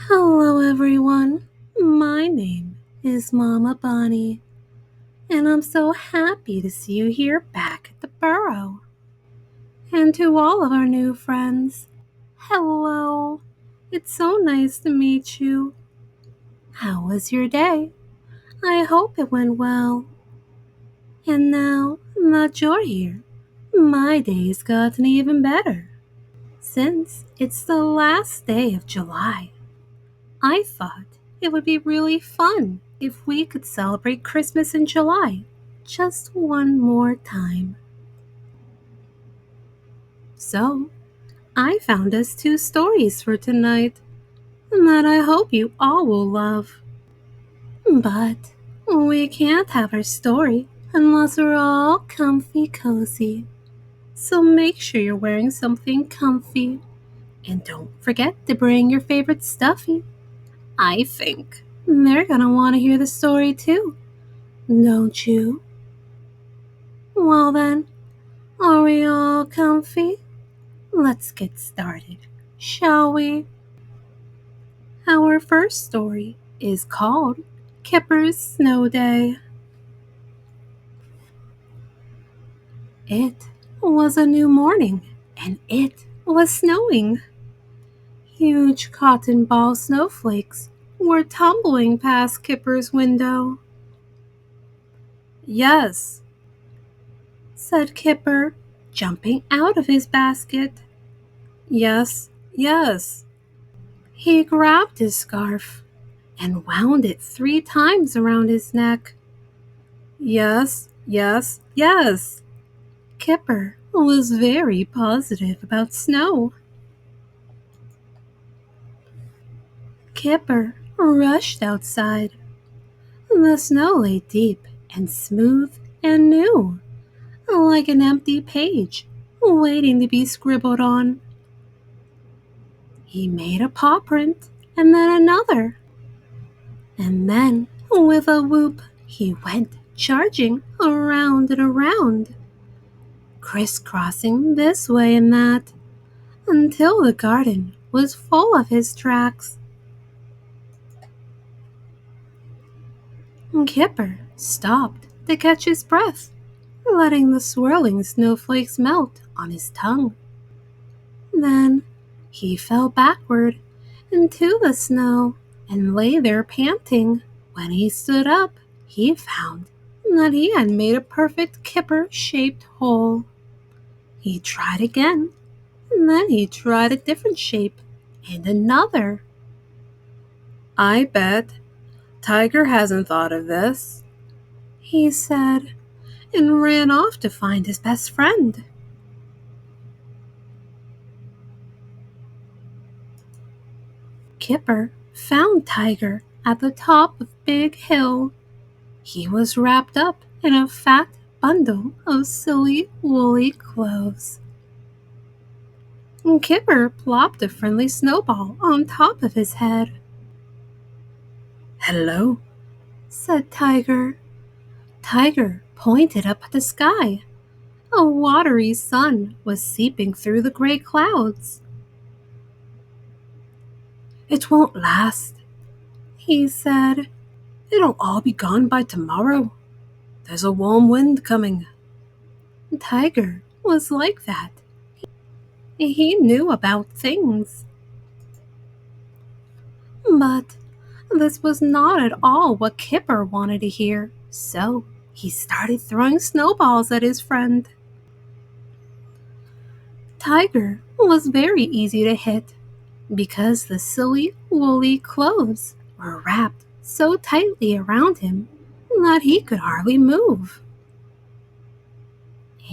Hello, everyone. My name is Mama Bunny, and I'm so happy to see you here back at the burrow. And to all of our new friends, hello. It's so nice to meet you. How was your day? I hope it went well. And now that you're here, my day's gotten even better. Since it's the last day of July, I thought it would be really fun if we could celebrate Christmas in July just one more time. So, I found us two stories for tonight that I hope you all will love. But we can't have our story unless we're all comfy cozy. So make sure you're wearing something comfy and don't forget to bring your favorite stuffy. I think they're gonna want to hear the story too. Don't you? Well then, are we all comfy? Let's get started, shall we? Our first story is called Kipper's Snow Day. It was a new morning, and it was snowing. Huge cotton ball snowflakes were tumbling past Kipper's window. Yes, said Kipper, jumping out of his basket. Yes, yes. He grabbed his scarf and wound it 3 times around his neck. Yes, yes, yes. Kipper was very positive about snow. Kipper rushed outside. The snow lay deep and smooth and new, like an empty page waiting to be scribbled on. He made a paw print and then another. And then, with a whoop, he went charging around and around, crisscrossing this way and that, until the garden was full of his tracks. Kipper stopped to catch his breath, letting the swirling snowflakes melt on his tongue. Then he fell backward into the snow and lay there panting. When he stood up, he found that he had made a perfect Kipper-shaped hole. He tried again, and then he tried a different shape, and another. I bet Tiger hasn't thought of this, he said, and ran off to find his best friend. Kipper found Tiger at the top of Big Hill. He was wrapped up in a fat bundle of silly woolly clothes. Kipper plopped a friendly snowball on top of his head. Hello, said Tiger. Tiger pointed up at the sky. A watery sun was seeping through the gray clouds. It won't last, he said. It'll all be gone by tomorrow. There's a warm wind coming. Tiger was like that. He knew about things. But this was not at all what Kipper wanted to hear, so he started throwing snowballs at his friend. Tiger was very easy to hit because the silly woolly clothes were wrapped so tightly around him that he could hardly move.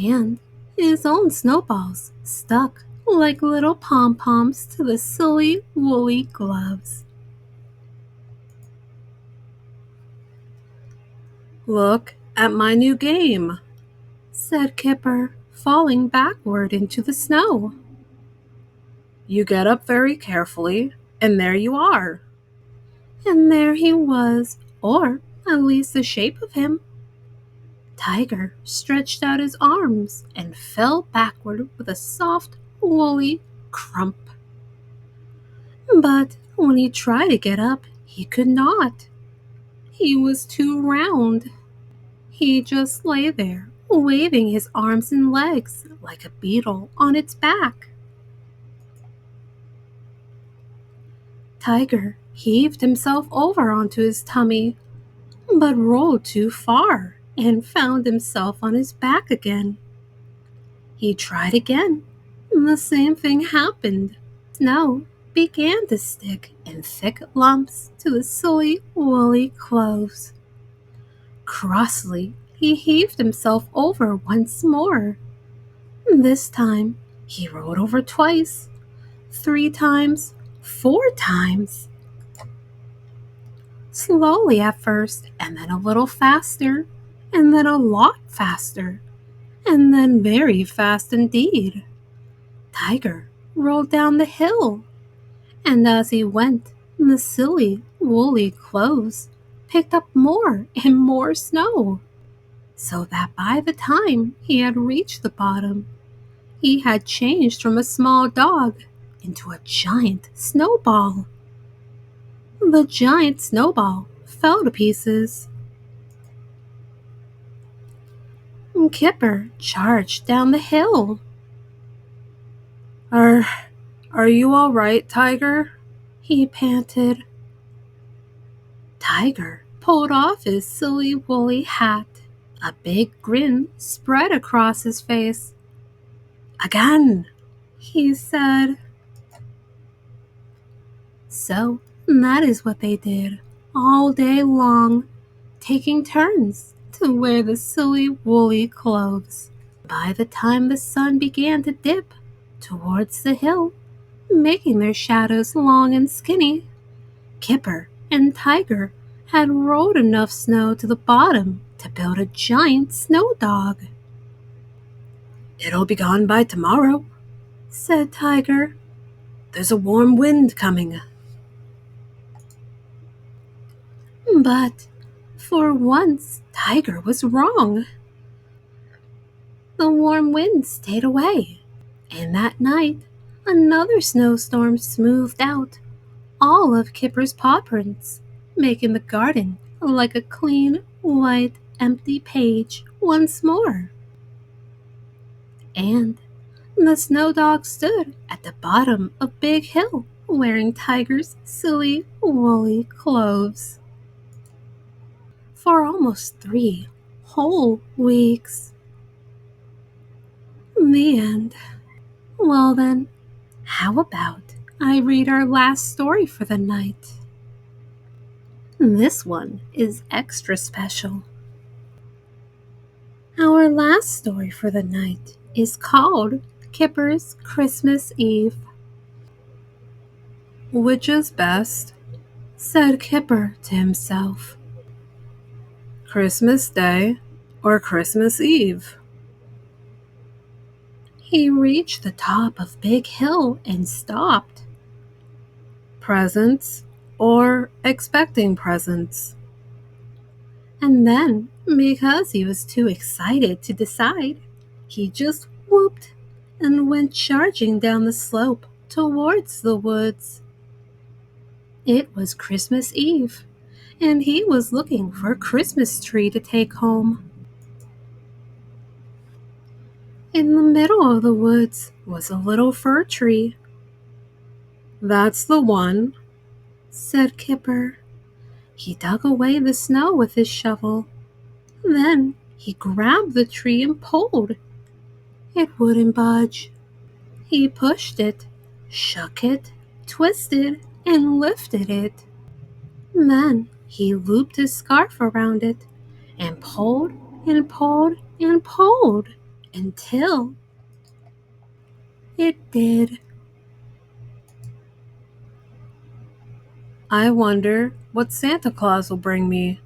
And his own snowballs stuck like little pom-poms to the silly woolly gloves. Look at my new game, said Kipper, falling backward into the snow. You get up very carefully, and there you are. And there he was, or at least the shape of him. Tiger stretched out his arms and fell backward with a soft, woolly crump. But when he tried to get up, he could not. He was too round. He just lay there, waving his arms and legs like a beetle on its back. Tiger heaved himself over onto his tummy, but rolled too far and found himself on his back again. He tried again. The same thing happened. Snow began to stick in thick lumps to the silly woolly clothes. Crossly, he heaved himself over once more. This time, he rolled over twice, 3 times, 4 times. Slowly at first, and then a little faster, and then a lot faster, and then very fast indeed. Tiger rolled down the hill, and as he went, the silly woolly clothes picked up more and more snow, so that by the time he had reached the bottom, he had changed from a small dog into a giant snowball. The giant snowball fell to pieces. Kipper charged down the hill. Are, are you all right, Tiger? He panted. Tiger pulled off his silly woolly hat. A big grin spread across his face. Again, he said. So that is what they did all day long, taking turns to wear the silly woolly clothes. By the time the sun began to dip towards the hill, making their shadows long and skinny, Kipper and Tiger had rolled enough snow to the bottom to build a giant snow dog. It'll be gone by tomorrow, said Tiger. There's a warm wind coming. But for once, Tiger was wrong. The warm wind stayed away, and that night, another snowstorm smoothed out all of Kipper's paw prints, making the garden like a clean, white, empty page once more. And the snow dog stood at the bottom of Big Hill wearing Tiger's silly, woolly clothes. For almost 3 whole weeks. The end. Well then, how about I read our last story for the night? This one is extra special. Our last story for the night is called Kipper's Christmas Eve. Which is best? Said Kipper to himself. Christmas Day or Christmas Eve? He reached the top of Big Hill and stopped. Presents or expecting presents? And then, because he was too excited to decide, he just whooped and went charging down the slope towards the woods. It was Christmas Eve, and he was looking for a Christmas tree to take home. In the middle of the woods was a little fir tree. That's the one, said Kipper. He dug away the snow with his shovel. Then he grabbed the tree and pulled. It wouldn't budge. He pushed it, shook it, twisted, and lifted it. Then he looped his scarf around it and pulled and pulled and pulled until it did. I wonder what Santa Claus will bring me,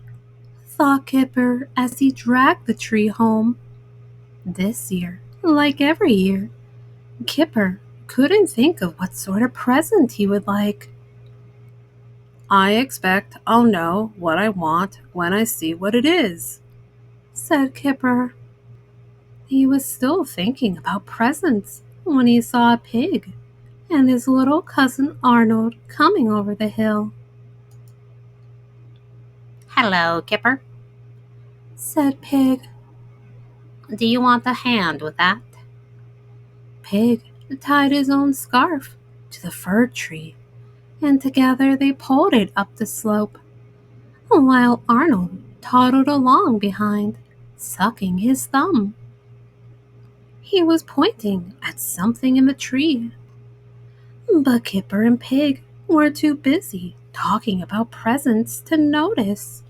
thought Kipper as he dragged the tree home. This year, like every year, Kipper couldn't think of what sort of present he would like. I expect I'll know what I want when I see what it is, said Kipper. He was still thinking about presents when he saw a pig and his little cousin Arnold coming over the hill. "Hello, Kipper. Said Pig. Do you want a hand with that?" Pig tied his own scarf to the fir tree, and together they pulled it up the slope, while Arnold toddled along behind, sucking his thumb. He was pointing at something in the tree, but Kipper and Pig were too busy talking about presents to notice.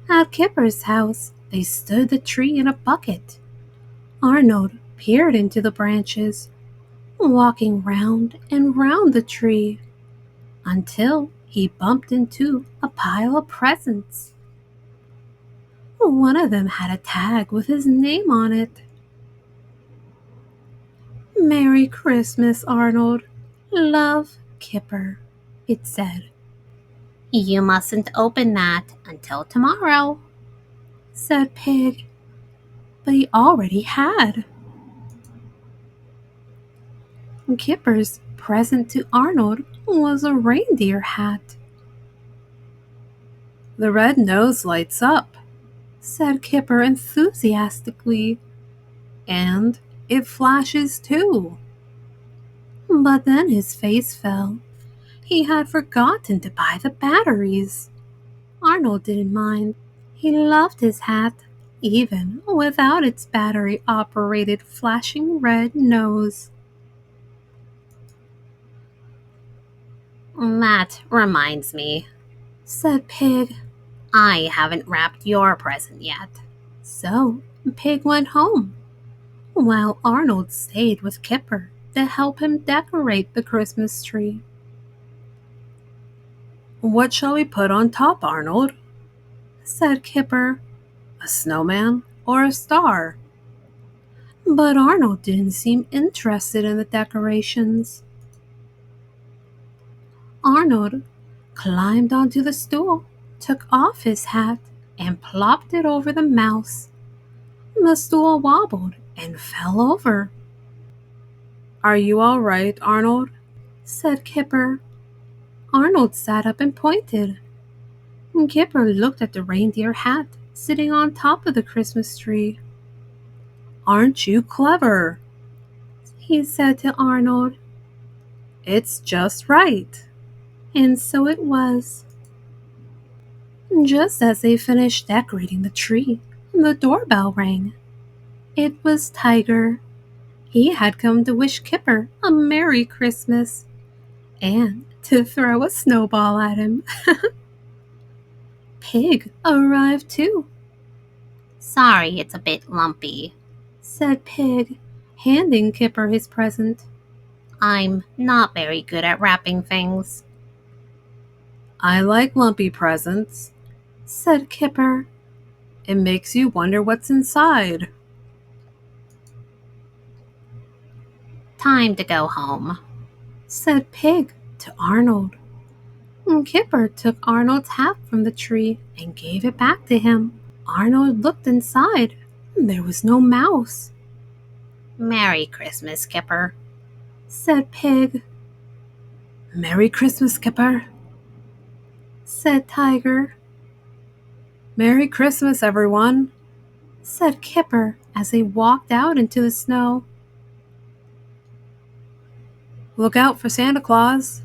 At Kipper's house, they stood the tree in a bucket. Arnold peered into the branches, walking round and round the tree until he bumped into a pile of presents. One of them had a tag with his name on it. "Merry Christmas, Arnold. Love, Kipper," it said. "You mustn't open that until tomorrow," said Pig, but he already had. Kipper's present to Arnold was a reindeer hat. "The red nose lights up," said Kipper enthusiastically, "and it flashes too." But then his face fell. He had forgotten to buy the batteries. Arnold didn't mind. He loved his hat, even without its battery-operated flashing red nose. "That reminds me," said Pig. "I haven't wrapped your present yet." So Pig went home, while Arnold stayed with Kipper to help him decorate the Christmas tree. "What shall we put on top, Arnold?" said Kipper. "A snowman or a star?" But Arnold didn't seem interested in the decorations. Arnold climbed onto the stool, took off his hat, and plopped it over the mouse. The stool wobbled and fell over. "Are you all right, Arnold?" said Kipper. Arnold sat up and pointed. Kipper looked at the reindeer hat sitting on top of the Christmas tree. "Aren't you clever?" he said to Arnold. "It's just right." And so it was. Just as they finished decorating the tree, the doorbell rang. It was Tiger. He had come to wish Kipper a Merry Christmas and to throw a snowball at him. Pig arrived too, "Sorry it's a bit lumpy." said Pig, handing Kipper his present. "I'm not very good at wrapping things." "I like lumpy presents," said Kipper. "It makes you wonder what's inside." "Time to go home," said Pig to Arnold. Kipper took Arnold's hat from the tree and gave it back to him. Arnold looked inside. There was no mouse. "Merry Christmas, Kipper," said Pig. "Merry Christmas, Kipper," said Tiger. "Merry Christmas, everyone," said Kipper as they walked out into the snow. "Look out for Santa Claus."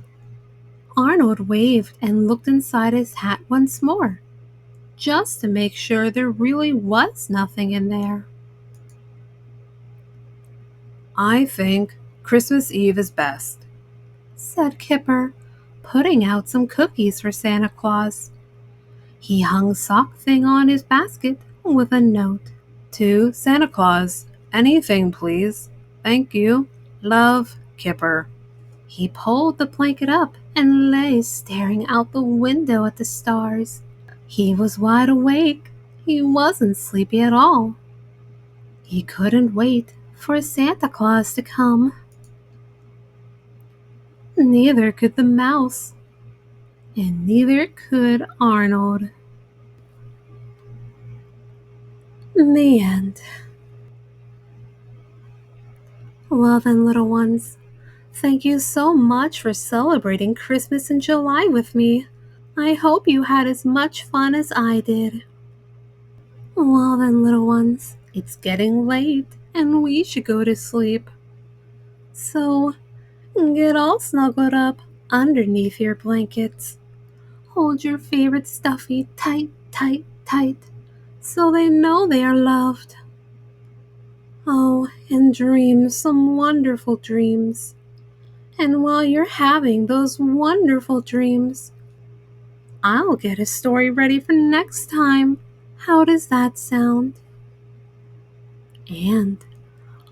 Arnold waved and looked inside his hat once more, just to make sure there really was nothing in there. "I think Christmas Eve is best," said Kipper, putting out some cookies for Santa Claus. He hung sock thing on his basket with a note. "To Santa Claus, anything please. Thank you. Love, Kipper." He pulled the blanket up and lay staring out the window at the stars. He was wide awake. He wasn't sleepy at all. He couldn't wait for Santa Claus to come. Neither could the mouse, and neither could Arnold. The end. Well then, little ones, thank you so much for celebrating Christmas in July with me. I hope you had as much fun as I did. Well then, little ones, it's getting late and we should go to sleep. So, get all snuggled up underneath your blankets. Hold your favorite stuffy tight, tight, tight, so they know they are loved. Oh, and dream some wonderful dreams. And while you're having those wonderful dreams, I'll get a story ready for next time. How does that sound? And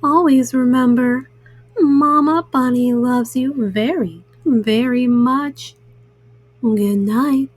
always remember, Mama Bunny loves you very, very much. Good night.